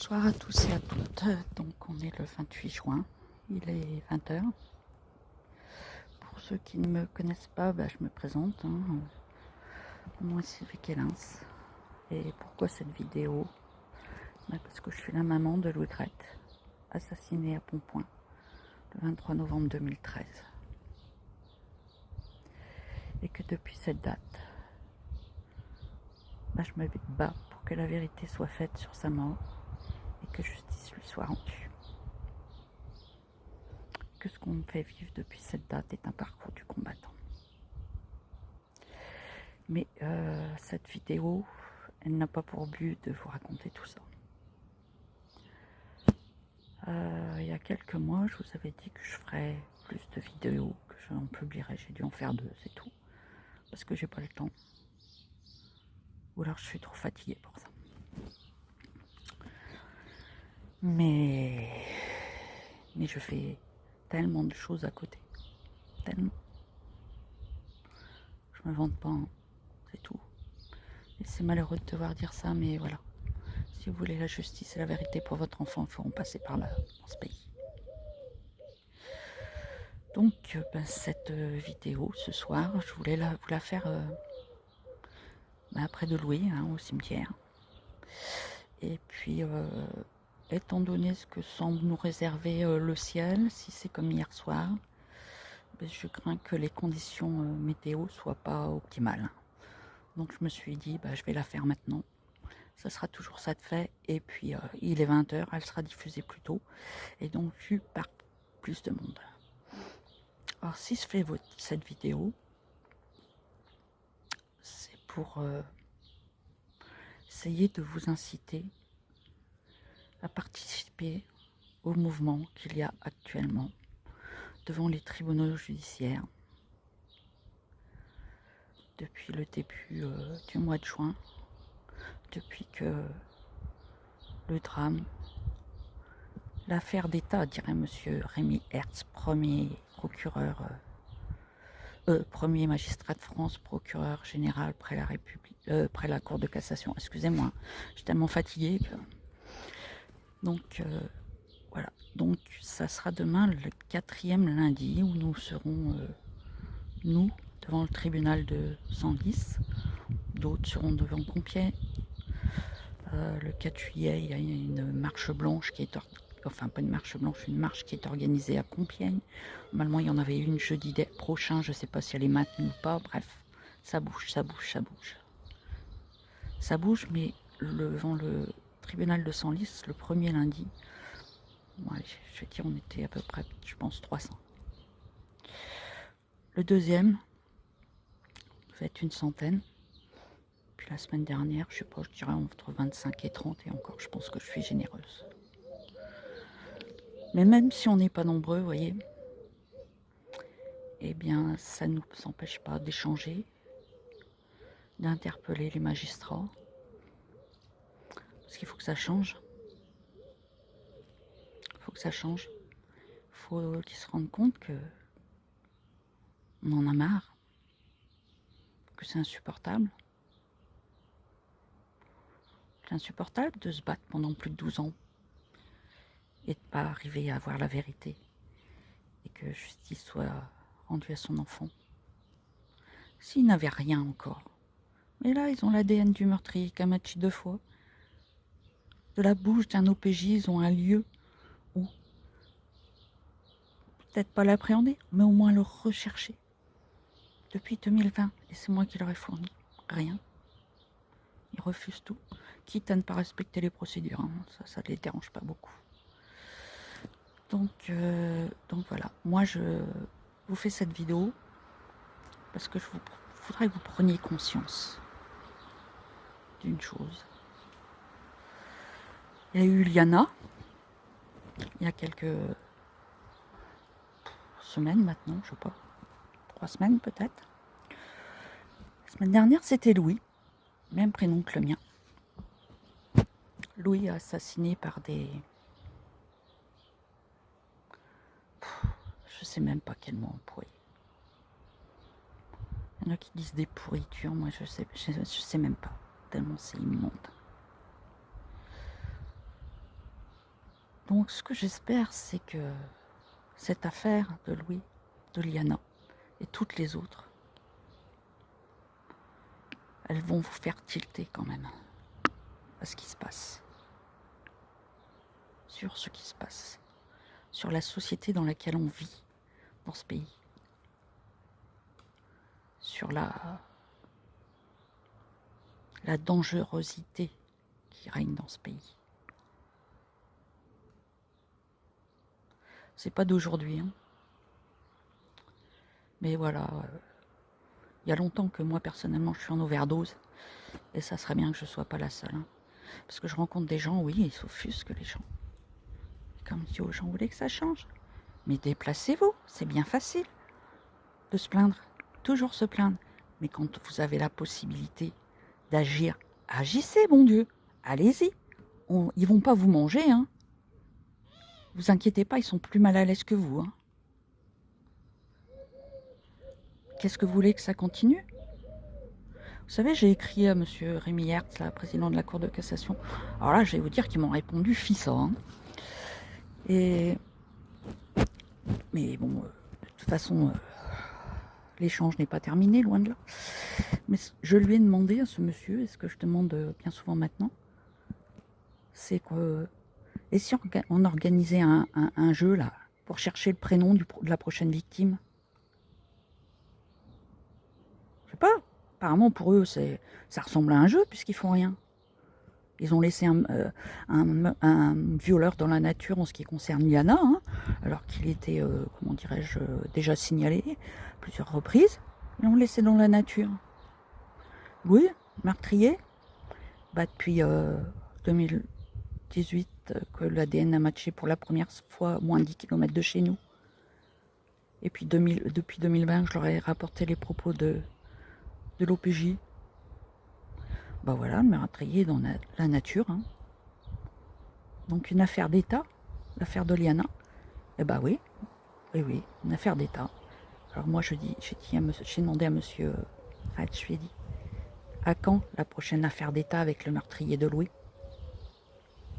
Bonsoir à tous et à toutes. Donc on est le 28 juin, il est 20h. Pour ceux qui ne me connaissent pas, je me présente. Mon nom est Sylvie Kellens. Et pourquoi cette vidéo? Parce que je suis la maman de Louis Grette, assassiné à Pontpoint le 23 novembre 2013. Et que depuis cette date, je me bats pour que la vérité soit faite sur sa mort et que justice lui soit rendue. Que ce qu'on me fait vivre depuis cette date est un parcours du combattant. Mais cette vidéo, elle n'a pas pour but de vous raconter tout ça. Il y a quelques mois, je vous avais dit que je ferais plus de vidéos, que j'en publierais. J'ai dû en faire 2, c'est tout. Parce que j'ai pas le temps. Ou alors je suis trop fatiguée pour ça. Mais je fais tellement de choses à côté. Tellement. Je me vante pas, hein. C'est tout. Et c'est malheureux de devoir dire ça, mais voilà. Si vous voulez la justice et la vérité pour votre enfant, il faut en passer par là, dans ce pays. Donc, cette vidéo, ce soir, je voulais vous la faire près de Louis, au cimetière. Et puis, étant donné ce que semble nous réserver le ciel, si c'est comme hier soir, je crains que les conditions météo soient pas optimales. Donc, je me suis dit, je vais la faire maintenant. Ça sera toujours ça de fait. Et puis, il est 20h, elle sera diffusée plus tôt. Et donc, vue par plus de monde. Alors, si je fais cette vidéo, c'est pour essayer de vous inciter à participer au mouvement qu'il y a actuellement devant les tribunaux judiciaires depuis le début du mois de juin, depuis que le drame, l'affaire d'État, dirait monsieur Rémi Hertz, premier procureur, premier magistrat de France, procureur général près la République, près la Cour de cassation. Excusez-moi, je suis tellement fatiguée que... Donc, voilà. Donc, ça sera demain le 4e lundi où nous serons, nous, devant le tribunal de Senlis. D'autres seront devant Compiègne. Le 4 juillet, il y a une marche blanche qui est... Enfin, pas une marche blanche, une marche qui est organisée à Compiègne. Normalement, il y en avait une jeudi prochain. Je ne sais pas si elle est maintenue ou pas. Bref, ça bouge, ça bouge, ça bouge. Ça bouge, mais devant le tribunal de Senlis, le premier lundi, je vais dire, on était à peu près, je pense, 300. Le deuxième, va être une centaine. Puis la semaine dernière, je sais pas, je dirais entre 25 et 30, et encore, je pense que je suis généreuse. Mais même si on n'est pas nombreux, vous voyez, eh bien, ça ne nous empêche pas d'échanger, d'interpeller les magistrats, parce qu'il faut que ça change. Il faut que ça change. Il faut qu'ils se rendent compte que on en a marre, que c'est insupportable. C'est insupportable de se battre pendant plus de 12 ans et de ne pas arriver à avoir la vérité et que justice soit rendue à son enfant. S'ils n'avaient rien encore. Mais là, ils ont l'ADN du meurtrier Kamachi 2 fois. De la bouche d'un OPJ, ils ont un lieu où peut-être pas l'appréhender, mais au moins le rechercher. Depuis 2020, et c'est moi qui leur ai fourni. Rien. Ils refusent tout, quitte à ne pas respecter les procédures. Ça ne les dérange pas beaucoup. Donc voilà, moi je vous fais cette vidéo parce que je voudrais que vous preniez conscience d'une chose. Il y a eu Liana, il y a quelques semaines maintenant, je sais pas, 3 semaines peut-être. La semaine dernière, c'était Louis, même prénom que le mien. Louis assassiné par des... Je sais même pas quel mot employer. Il y en a qui disent des pourritures, moi je sais même pas, tellement c'est immonde. Donc ce que j'espère, c'est que cette affaire de Louis, de Liana et toutes les autres, elles vont vous faire tilter quand même à ce qui se passe. Sur ce qui se passe. Sur la société dans laquelle on vit dans ce pays. Sur la dangerosité qui règne dans ce pays. C'est pas d'aujourd'hui, hein. Mais voilà, il y a longtemps que moi personnellement je suis en overdose et ça serait bien que je sois pas la seule, hein. Parce que je rencontre des gens, oui, ils s'offusquent les gens. Comme je dis aux gens, vous voulez que ça change? Mais déplacez-vous, c'est bien facile de se plaindre, toujours se plaindre. Mais quand vous avez la possibilité d'agir, agissez, bon Dieu, allez-y. Ils vont pas vous manger, hein. Vous inquiétez pas, ils sont plus mal à l'aise que vous, hein. Qu'est-ce que vous voulez que ça continue? Vous savez, j'ai écrit à monsieur Rémi Hertz, la président de la Cour de cassation. Alors là, je vais vous dire qu'ils m'ont répondu fissa, hein. Mais bon, de toute façon, l'échange n'est pas terminé, loin de là. Mais je lui ai demandé à ce monsieur, et ce que je demande bien souvent maintenant, c'est que... Et si on organisait un jeu, là, pour chercher le prénom de la prochaine victime? Je sais pas. Apparemment, pour eux, ça ressemble à un jeu, puisqu'ils font rien. Ils ont laissé un violeur dans la nature en ce qui concerne Liana, hein, alors qu'il était, comment dirais-je, déjà signalé à plusieurs reprises. Ils l'ont laissé dans la nature. Oui, meurtrier. Bah, depuis 2018 que l'ADN a matché pour la première fois moins de 10 km de chez nous. Et puis depuis 2020, je leur ai rapporté les propos de l'OPJ. Bah voilà, le meurtrier dans la nature, hein. Donc une affaire d'État, l'affaire de Liana. Eh bah oui, oui, une affaire d'État. Alors moi j'ai demandé à monsieur Hatch, je lui ai dit, à quand la prochaine affaire d'État avec le meurtrier de Louis?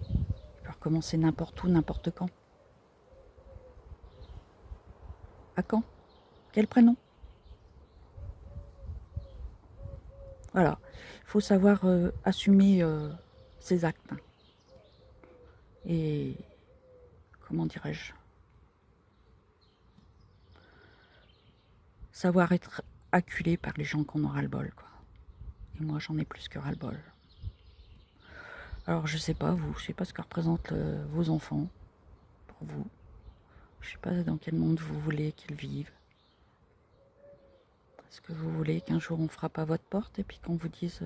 Il peut recommencer n'importe où, n'importe quand. À quand? Quel prénom? Voilà, il faut savoir assumer ses actes. Et comment dirais-je? Savoir être acculé par les gens qu'on aura le bol, quoi. Et moi, j'en ai plus que ras-le-bol. Alors, je sais pas, vous, je sais pas ce que représentent vos enfants pour vous. Je sais pas dans quel monde vous voulez qu'ils vivent. Est-ce que vous voulez qu'un jour on frappe à votre porte et puis qu'on vous dise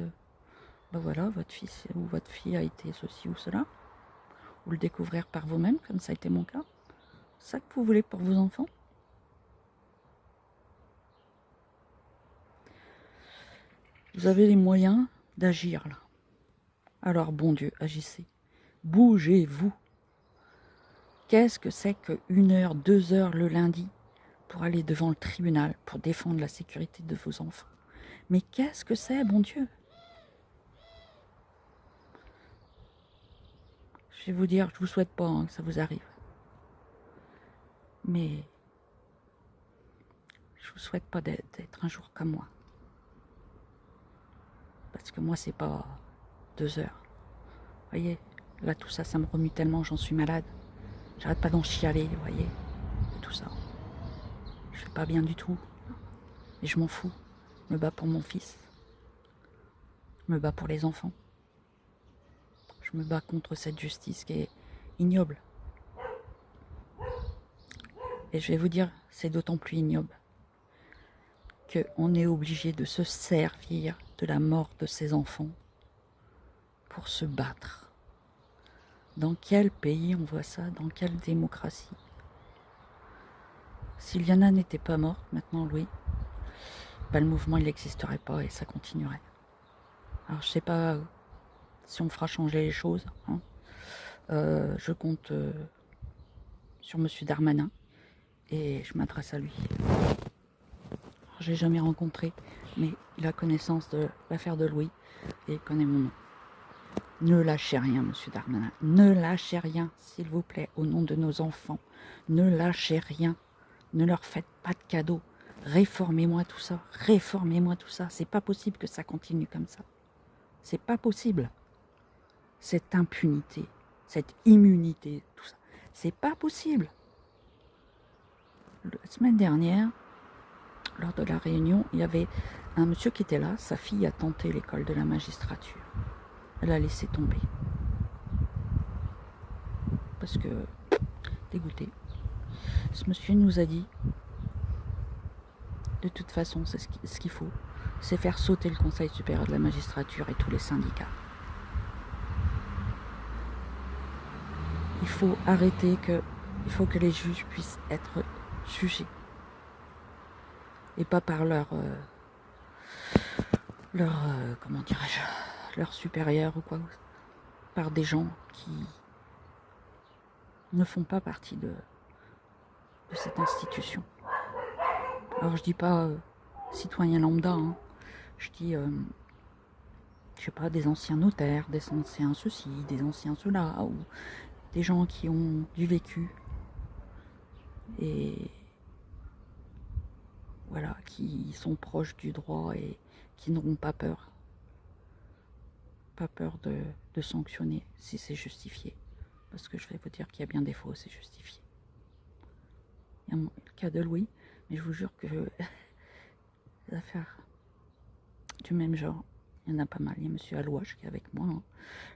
ben voilà, votre fils ou votre fille a été ceci ou cela? Ou le découvrir par vous-même, comme ça a été mon cas? C'est ça que vous voulez pour vos enfants? Vous avez les moyens d'agir là. Alors, bon Dieu, agissez. Bougez-vous. Qu'est-ce que c'est que 1 heure, 2 heures le lundi pour aller devant le tribunal pour défendre la sécurité de vos enfants? Mais qu'est-ce que c'est, bon Dieu? Je vais vous dire, je vous souhaite pas hein, que ça vous arrive. Mais je vous souhaite pas d'être un jour comme moi. Parce que moi, c'est pas 2 heures. Vous voyez, là, tout ça, ça me remue tellement, j'en suis malade. J'arrête pas d'en chialer, vous voyez, de tout ça. Je vais pas bien du tout. Et je m'en fous. Je me bats pour mon fils. Je me bats pour les enfants. Je me bats contre cette justice qui est ignoble. Et je vais vous dire, c'est d'autant plus ignoble qu'on est obligé de se servir de la mort de ses enfants pour se battre. Dans quel pays on voit ça? Dans quelle démocratie? Si Liana n'était pas morte, maintenant Louis, ben, le mouvement il n'existerait pas et ça continuerait. Alors je sais pas si on fera changer les choses, hein. Je compte sur monsieur Darmanin et je m'adresse à lui. Je l'ai jamais rencontré, mais il a connaissance de l'affaire de Louis et il connaît mon nom. Ne lâchez rien, monsieur Darmanin. Ne lâchez rien, s'il vous plaît, au nom de nos enfants. Ne lâchez rien. Ne leur faites pas de cadeaux. Réformez-moi tout ça. Réformez-moi tout ça. C'est pas possible que ça continue comme ça. C'est pas possible. Cette impunité, cette immunité, tout ça. C'est pas possible. La semaine dernière, lors de la réunion, il y avait un monsieur qui était là. Sa fille a tenté l'école de la magistrature. Elle a laissé tomber. Parce que, dégoûté. Ce monsieur nous a dit, de toute façon, c'est ce qu'il faut, c'est faire sauter le Conseil supérieur de la magistrature et tous les syndicats. Il faut arrêter il faut que les juges puissent être jugés. Et pas par comment dirais-je, leur supérieur ou quoi, par des gens qui ne font pas partie de cette institution. Alors je dis pas citoyen lambda, hein. Je dis, je sais pas, des anciens notaires, des anciens ceci, des anciens cela, ou des gens qui ont du vécu et voilà, qui sont proches du droit et qui n'auront pas peur de sanctionner si c'est justifié. Parce que je vais vous dire qu'il y a bien des fois où c'est justifié. Il y a le cas de Louis, mais je vous jure que les affaires du même genre, il y en a pas mal. Il y a monsieur Alouache qui est avec moi hein,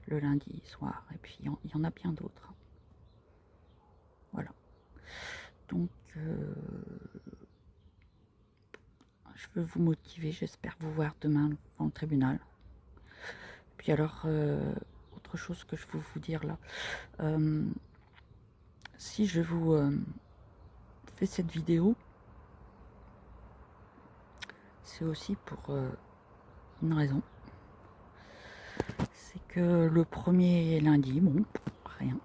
le lundi soir, et puis il y en a bien d'autres. Voilà. Donc, je veux vous motiver, j'espère vous voir demain dans le tribunal. Puis alors, autre chose que je veux vous dire là, si je vous fais cette vidéo, c'est aussi pour une raison. C'est que le premier lundi, bon, rien.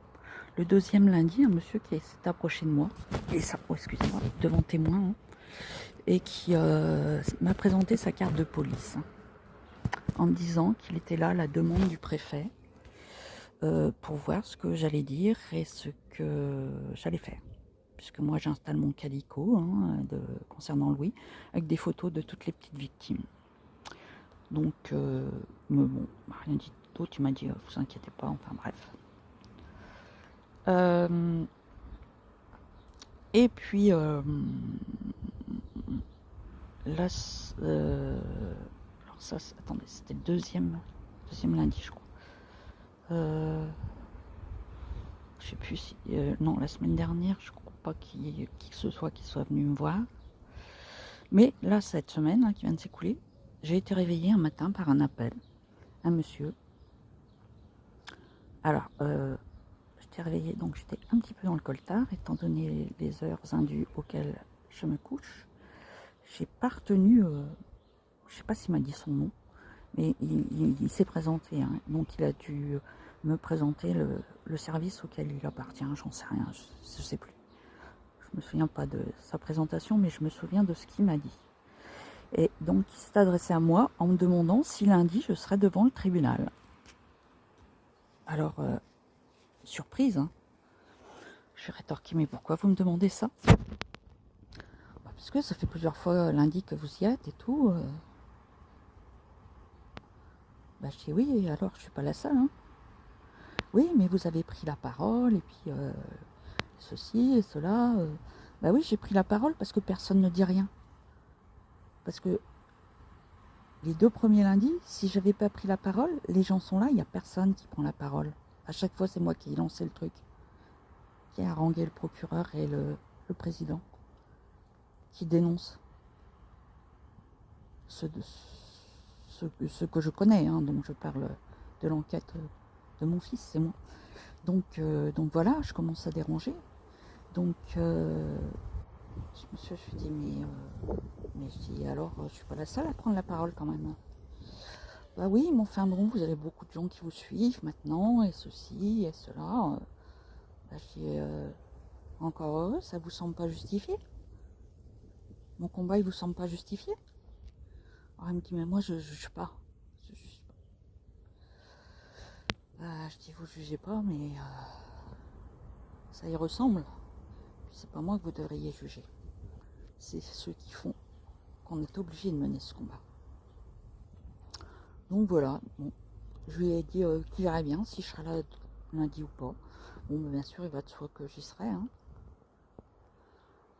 Le deuxième lundi, un monsieur qui s'est approché de moi, et ça, oh, excusez-moi, devant témoin, hein, et qui m'a présenté sa carte de police, hein, en me disant qu'il était là à la demande du préfet pour voir ce que j'allais dire et ce que j'allais faire. Puisque moi j'installe mon calico hein, concernant Louis, avec des photos de toutes les petites victimes. Donc, mais bon, rien dit d'autre, tu m'as dit, vous inquiétez pas, enfin bref. Et puis, là, alors ça, attendez, c'était le deuxième lundi, je crois. Je sais plus si, non, la semaine dernière, je crois pas qu'il y ait qui que ce soit qui soit venu me voir. Mais là, cette semaine hein, qui vient de s'écouler, j'ai été réveillée un matin par un appel, un monsieur. Alors, j'étais réveillée, donc j'étais un petit peu dans le coltard, étant donné les heures indues auxquelles je me couche. J'ai pas retenu, je sais pas s'il m'a dit son nom, mais il s'est présenté, hein, donc il a dû me présenter le service auquel il appartient, j'en sais rien, je sais plus. Je me souviens pas de sa présentation, mais je me souviens de ce qu'il m'a dit. Et donc il s'est adressé à moi en me demandant si lundi je serais devant le tribunal. Alors, surprise, hein. Je suis rétorquée, mais pourquoi vous me demandez ça? Parce que ça fait plusieurs fois lundi que vous y êtes et tout. Bah, je dis oui, alors je suis pas la seule. Hein. Oui, mais vous avez pris la parole et puis ceci et cela. Bah oui, j'ai pris la parole parce que personne ne dit rien. Parce que les 2 premiers lundis, si j'avais pas pris la parole, les gens sont là, il n'y a personne qui prend la parole. À chaque fois, c'est moi qui ai lancé le truc, qui a harangué le procureur et le président, qui dénonce ce que je connais, hein, donc je parle de l'enquête de mon fils, c'est moi. Donc voilà, je commence à déranger. Donc je me suis dit, mais je dis, alors je suis pas la seule à prendre la parole quand même. Bah oui, mais enfin bon, vous avez beaucoup de gens qui vous suivent maintenant, et ceci, et cela. Bah, je dis, encore heureux, ça vous semble pas justifié? Mon combat, il vous semble pas justifié? Alors il me dit, mais moi je juge pas. Je juge pas. Bah, je dis vous jugez pas, mais ça y ressemble. C'est pas moi que vous devriez juger. C'est ceux qui font qu'on est obligé de mener ce combat. Donc voilà, bon, je lui ai dit qu'il verrait bien si je serai là lundi ou pas. Bon, bien sûr, il va de soi que j'y serai. Hein.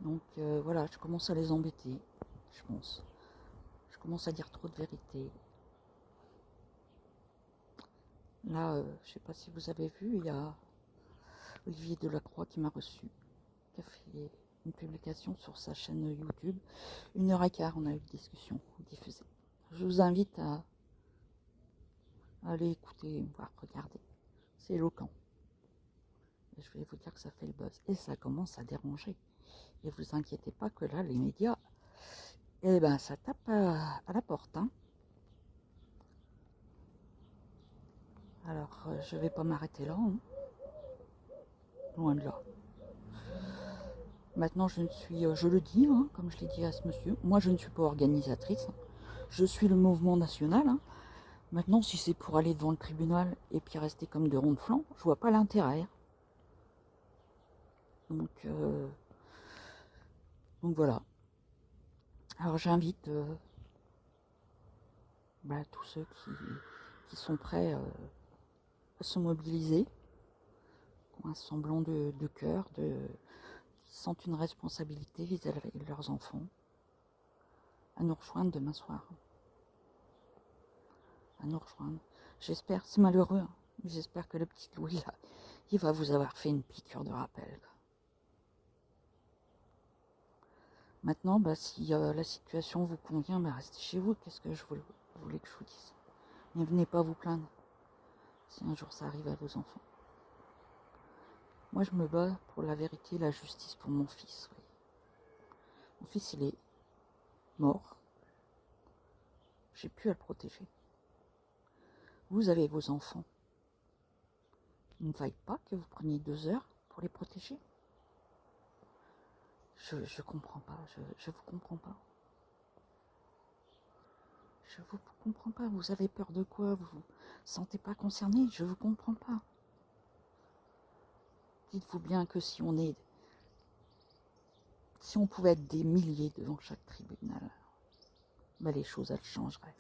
Donc voilà, je commence à les embêter, je pense. Je commence à dire trop de vérité. Là, je sais pas si vous avez vu, il y a Olivier Delacroix qui m'a reçu, qui a fait une publication sur sa chaîne YouTube. 1h15, on a eu une discussion diffusée. Je vous invite à aller écouter, voir, regarder. C'est éloquent. Et je vais vous dire que ça fait le buzz. Et ça commence à déranger. Et vous inquiétez pas que là, les médias, eh ben, ça tape à la porte. Hein. Alors, je vais pas m'arrêter là. Hein. Loin de là. Maintenant, je ne suis, je le dis, hein, comme je l'ai dit à ce monsieur, moi je ne suis pas organisatrice. Hein. Je suis le mouvement national. Hein. Maintenant, si c'est pour aller devant le tribunal et puis rester comme de ronds de flanc, je vois pas l'intérêt. Donc voilà. Alors j'invite tous ceux qui sont prêts à se mobiliser, qui ont un semblant de cœur, qui sentent une responsabilité vis-à-vis de leurs enfants, à nous rejoindre demain soir. À nous rejoindre. J'espère, c'est malheureux, hein, mais j'espère que le petit Louis, là, il va vous avoir fait une piqûre de rappel. Maintenant, si la situation vous convient, restez chez vous. Qu'est-ce que je voulais que je vous dise? Ne venez pas vous plaindre si un jour ça arrive à vos enfants. Moi, je me bats pour la vérité et la justice pour mon fils. Oui. Mon fils, il est mort. J'ai pu à le protéger. Vous avez vos enfants. Il ne faille pas que vous preniez 2 heures pour les protéger. Je comprends pas. Je vous comprends pas. Je vous comprends pas. Vous avez peur de quoi? Vous vous sentez pas concerné? Je vous comprends pas. Dites-vous bien que si on pouvait être des milliers devant chaque tribunal, les choses elles changeraient.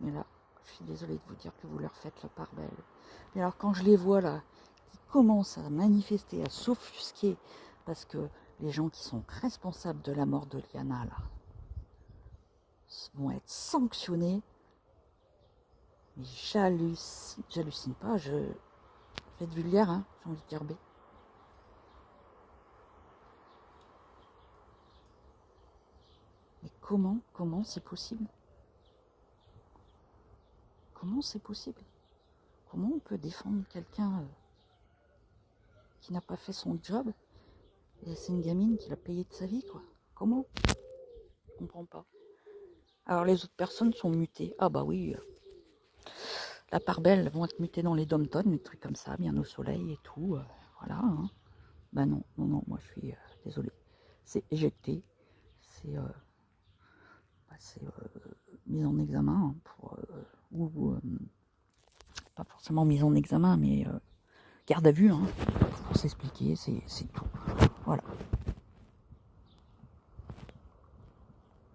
Mais là, je suis désolée de vous dire que vous leur faites la part belle. Et alors quand je les vois là, qui commencent à manifester, à s'offusquer, parce que les gens qui sont responsables de la mort de Liana là vont être sanctionnés, mais j'hallucine pas, je vais être vulgaire, hein, j'ai envie de dire B. Mais comment c'est possible? Comment c'est possible? Comment on peut défendre quelqu'un qui n'a pas fait son job? Et c'est une gamine qui l'a payé de sa vie, quoi. Comment? Je comprends pas. Alors les autres personnes sont mutées. Ah bah oui, la part belle vont être mutées dans les dom-toms, des trucs comme ça, bien au soleil et tout. Voilà. Hein. Bah non, moi je suis désolée. C'est éjecté. C'est mise en examen pour pas forcément mise en examen, mais garde à vue, hein, pour s'expliquer, c'est tout. Voilà.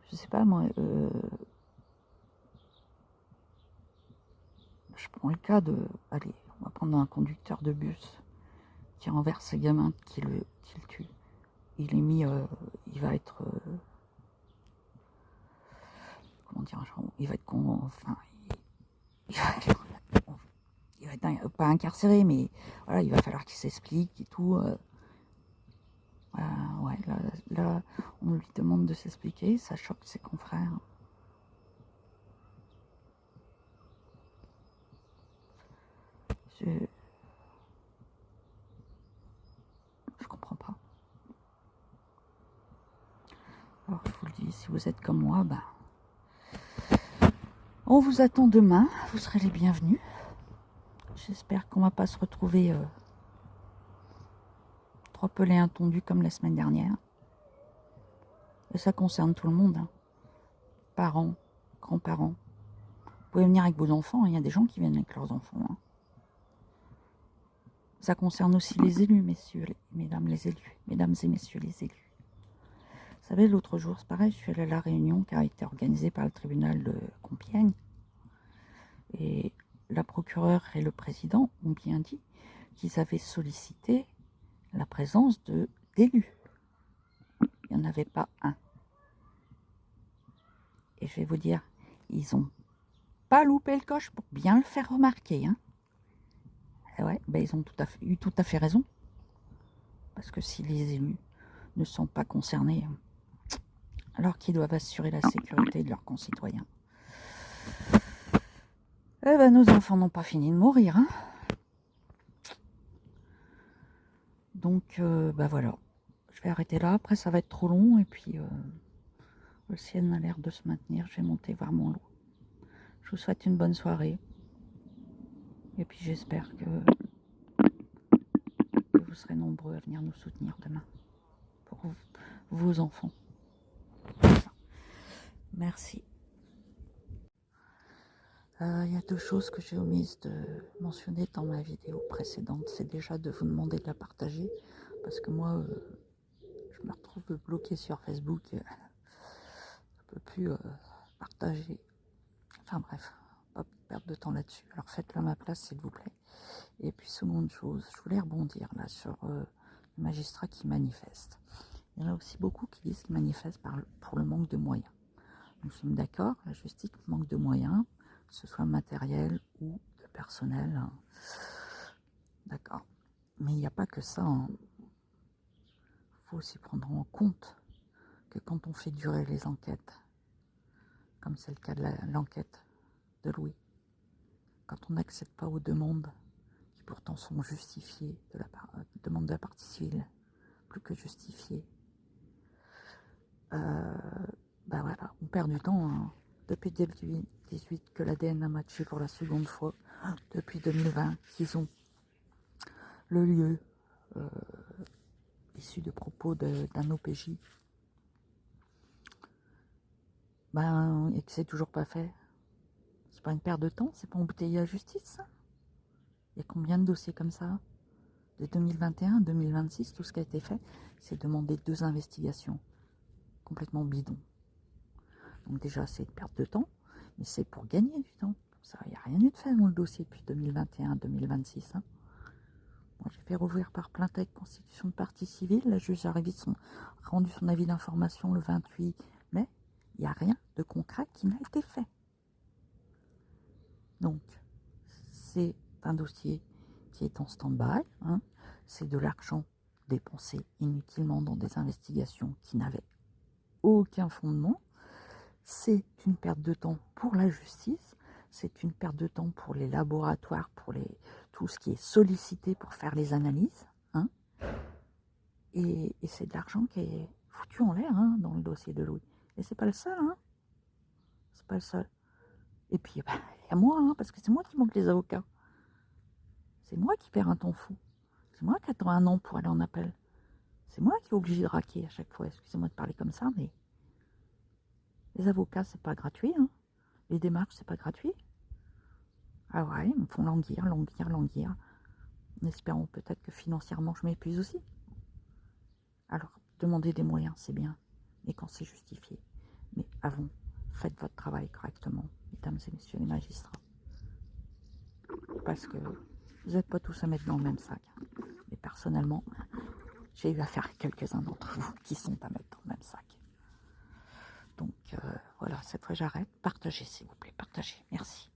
Je sais pas, moi, je prends le cas de, allez, on va prendre un conducteur de bus qui renverse ce gamin, qui le tue. Il est mis, il va être, comment dire, il va être, enfin, il va être pas incarcéré, mais voilà, il va falloir qu'il s'explique et tout. Ouais, là, on lui demande de s'expliquer, ça choque ses confrères. Je comprends pas. Alors, je vous le dis, si vous êtes comme moi, on vous attend demain, vous serez les bienvenus. J'espère qu'on va pas se retrouver 3 pelés intondus comme la semaine dernière. Et ça concerne tout le monde. Hein. Parents, grands-parents, Vous pouvez venir avec vos enfants, il y a des gens qui viennent avec leurs enfants. Hein. Ça concerne aussi les élus, mesdames les élus, mesdames et messieurs les élus. Vous savez, l'autre jour, c'est pareil, je suis allée à la réunion qui a été organisée par le tribunal de Compiègne. Et la procureure et le président ont bien dit qu'ils avaient sollicité la présence d'élus. Il n'y en avait pas un. Et je vais vous dire, ils n'ont pas loupé le coche pour bien le faire remarquer. Hein. Et ouais, ben ils ont eu tout à fait raison. Parce que si les élus ne sont pas concernés, alors qu'ils doivent assurer la sécurité de leurs concitoyens, eh ben nos enfants n'ont pas fini de mourir. Hein. Donc, ben voilà. Je vais arrêter là. Après, ça va être trop long. Et puis, le ciel a l'air de se maintenir. Je vais monter voir mon loup. Je vous souhaite une bonne soirée. Et puis, j'espère que vous serez nombreux à venir nous soutenir demain. Pour vos enfants. Merci. Il y a deux choses que j'ai omises de mentionner dans ma vidéo précédente. C'est déjà de vous demander de la partager. Parce que moi, je me retrouve bloqué sur Facebook. Je ne peux plus partager. Enfin bref, pas perdre de temps là-dessus. Alors faites-le à ma place, s'il vous plaît. Et puis seconde chose, je voulais rebondir là sur les magistrats qui manifestent. Il y en a aussi beaucoup qui disent qu'ils manifestent pour le manque de moyens. Nous sommes d'accord, la justice manque de moyens, que ce soit matériel ou de personnel. Hein. D'accord. Mais il n'y a pas que ça. Hein. Il faut aussi prendre en compte que quand on fait durer les enquêtes, comme c'est le cas de l'enquête de Louis, quand on n'accède pas aux demandes qui pourtant sont justifiées, de la demande de la partie civile, plus que justifiées, ben voilà, on perd du temps. Hein. Depuis 2018 que l'ADN a matché pour la seconde fois, depuis 2020 qu'ils ont le lieu issu de propos d'un OPJ, ben, et que c'est toujours pas fait. C'est pas une perte de temps, c'est pas embouteiller la justice, ça. Il y a combien de dossiers comme ça? De 2021 à 2026, tout ce qui a été fait, c'est demander 2 investigations. Complètement bidon. Donc déjà, c'est une perte de temps, mais c'est pour gagner du temps. Ça, il n'y a rien eu de fait dans le dossier depuis 2021 à 2026. Hein. Moi, j'ai fait rouvrir par plainte avec constitution de partie civile. La juge a rendu son avis d'information le 28 mai. Il n'y a rien de concret qui n'a été fait. Donc, c'est un dossier qui est en stand-by. Hein. C'est de l'argent dépensé inutilement dans des investigations qui n'avaient aucun fondement. C'est une perte de temps pour la justice. C'est une perte de temps pour les laboratoires, pour tout ce qui est sollicité pour faire les analyses. Hein. Et c'est de l'argent qui est foutu en l'air hein, dans le dossier de Louis. Et c'est pas le seul. Hein. C'est pas le seul. Et puis, bah, il y a moi, hein, parce que c'est moi qui manque les avocats. C'est moi qui perds un temps fou. C'est moi qui attends 1 an pour aller en appel. C'est moi qui est obligé de raquer à chaque fois. Excusez-moi de parler comme ça, mais les avocats, c'est pas gratuit. Hein. Les démarches, c'est pas gratuit. Ah ouais, ils me font languir, en espérant peut-être que financièrement, je m'épuise aussi. Alors, demander des moyens, c'est bien, mais quand c'est justifié. Mais avant, faites votre travail correctement, mesdames et messieurs les magistrats. Parce que vous n'êtes pas tous à mettre dans le même sac. Mais personnellement, j'ai eu affaire à quelques-uns d'entre vous qui sont à mettre dans le même sac. Donc voilà, cette fois j'arrête. Partagez s'il vous plaît, partagez. Merci.